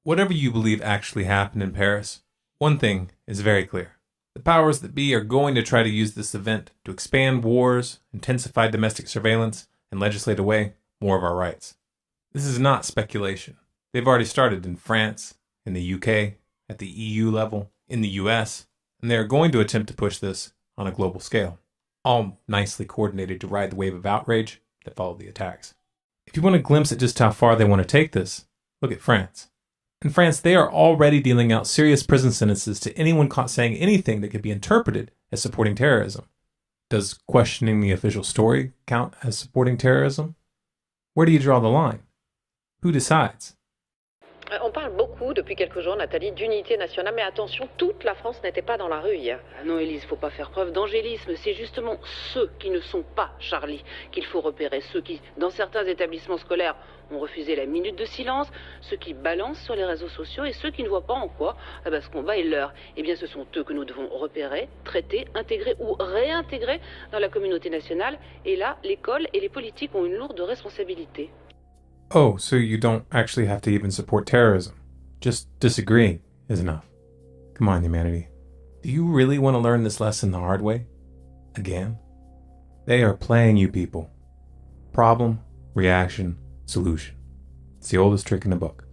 Whatever you believe actually happened in Paris, one thing is very clear. The powers that be are going to try to use this event to expand wars, intensify domestic surveillance, and legislate away more of our rights. This is not speculation. They've already started in France, in the UK, at the EU level, in the US, and they are going to attempt to push this on a global scale, all nicely coordinated to ride the wave of outrage that followed the attacks. If you want a glimpse at just how far they want to take this, look at France. In France, they are already dealing out serious prison sentences to anyone caught saying anything that could be interpreted as supporting terrorism. Does questioning the official story count as supporting terrorism? Where do you draw the line? Who decides? On parle beaucoup depuis quelques jours, Nathalie, d'unité nationale, mais attention, toute la France n'était pas dans la rue hier. Ah non, Élise, faut pas faire preuve d'angélisme. C'est justement ceux qui ne sont pas Charlie qu'il faut repérer. Ceux qui, dans certains établissements scolaires, ont refusé la minute de silence, ceux qui balancent sur les réseaux sociaux et ceux qui ne voient pas en quoi ce combat est leur. Eh bien, ce sont eux que nous devons repérer, traiter, intégrer ou réintégrer dans la communauté nationale. Et là, l'école et les politiques ont une lourde responsabilité. Oh, so you don't actually have to even support terrorism. Just disagreeing is enough. Come on, humanity. Do you really want to learn this lesson the hard way? Again? They are playing you people. Problem, reaction, solution. It's the oldest trick in the book.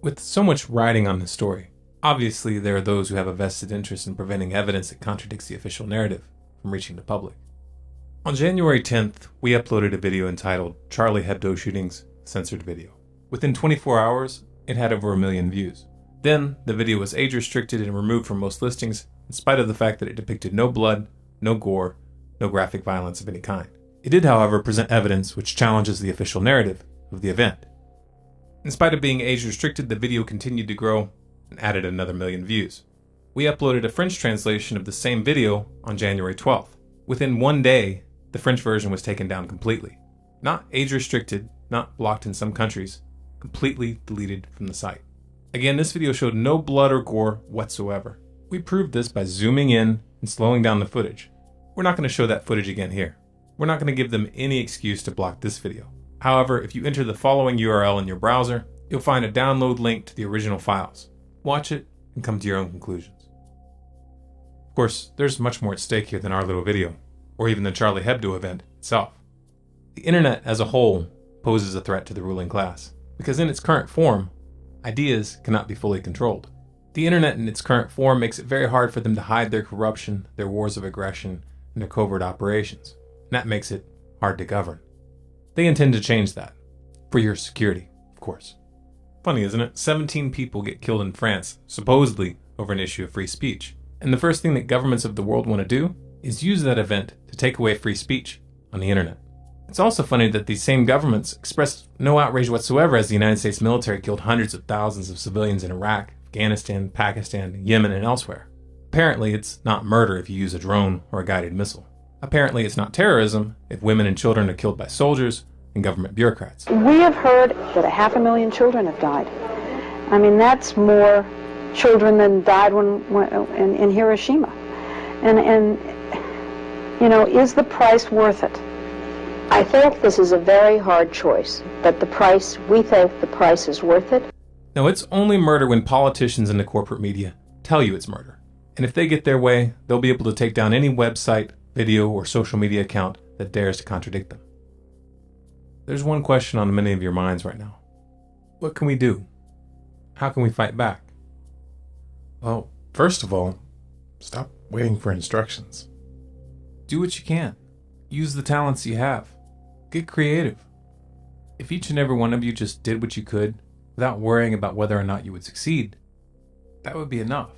With so much riding on this story, obviously there are those who have a vested interest in preventing evidence that contradicts the official narrative from reaching the public. On January 10th, we uploaded a video entitled Charlie Hebdo Shootings Censored Video. Within 24 hours, it had over 1 million views. Then, the video was age restricted and removed from most listings, in spite of the fact that it depicted no blood, no gore, no graphic violence of any kind. It did, however, present evidence which challenges the official narrative of the event. In spite of being age restricted, the video continued to grow and added another 1 million views. We uploaded a French translation of the same video on January 12th. Within 1 day, the French version was taken down completely. Not age restricted, not blocked in some countries, completely deleted from the site. Again, this video showed no blood or gore whatsoever. We proved this by zooming in and slowing down the footage. We're not going to show that footage again here. We're not going to give them any excuse to block this video. However, if you enter the following URL in your browser, you'll find a download link to the original files. Watch it and come to your own conclusions. Of course, there's much more at stake here than our little video, or even the Charlie Hebdo event itself. The internet as a whole poses a threat to the ruling class, because in its current form, ideas cannot be fully controlled. The internet in its current form makes it very hard for them to hide their corruption, their wars of aggression, and their covert operations, and that makes it hard to govern. They intend to change that, for your security, of course. Funny, isn't it? 17 people get killed in France, supposedly over an issue of free speech, and the first thing that governments of the world want to do is use that event to take away free speech on the internet. It's also funny that these same governments expressed no outrage whatsoever as the United States military killed hundreds of thousands of civilians in Iraq, Afghanistan, Pakistan, Yemen, and elsewhere. Apparently, it's not murder if you use a drone or a guided missile. Apparently, it's not terrorism if women and children are killed by soldiers and government bureaucrats. We have heard that 500,000 children have died. I mean, that's more children than died in Hiroshima. And you know, is the price worth it? I think this is a very hard choice, but we think the price is worth it. Now, it's only murder when politicians and the corporate media tell you it's murder. And if they get their way, they'll be able to take down any website, video, or social media account that dares to contradict them. There's one question on many of your minds right now. What can we do? How can we fight back? Well, first of all, stop waiting for instructions. Do what you can. Use the talents you have. Get creative. If each and every one of you just did what you could without worrying about whether or not you would succeed, that would be enough.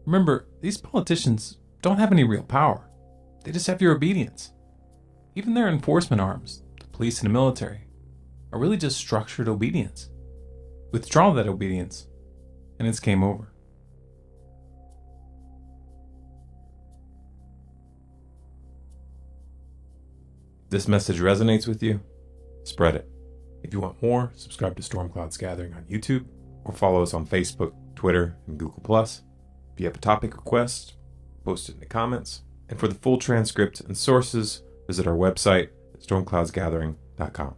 Remember, these politicians don't have any real power. They just have your obedience. Even their enforcement arms, the police and the military, are really just structured obedience. Withdraw that obedience, and it's game over. If this message resonates with you, spread it. If you want more, subscribe to Storm Clouds Gathering on YouTube, or follow us on Facebook, Twitter, and Google+. If you have a topic request, post it in the comments. And for the full transcript and sources, visit our website at stormcloudsgathering.com.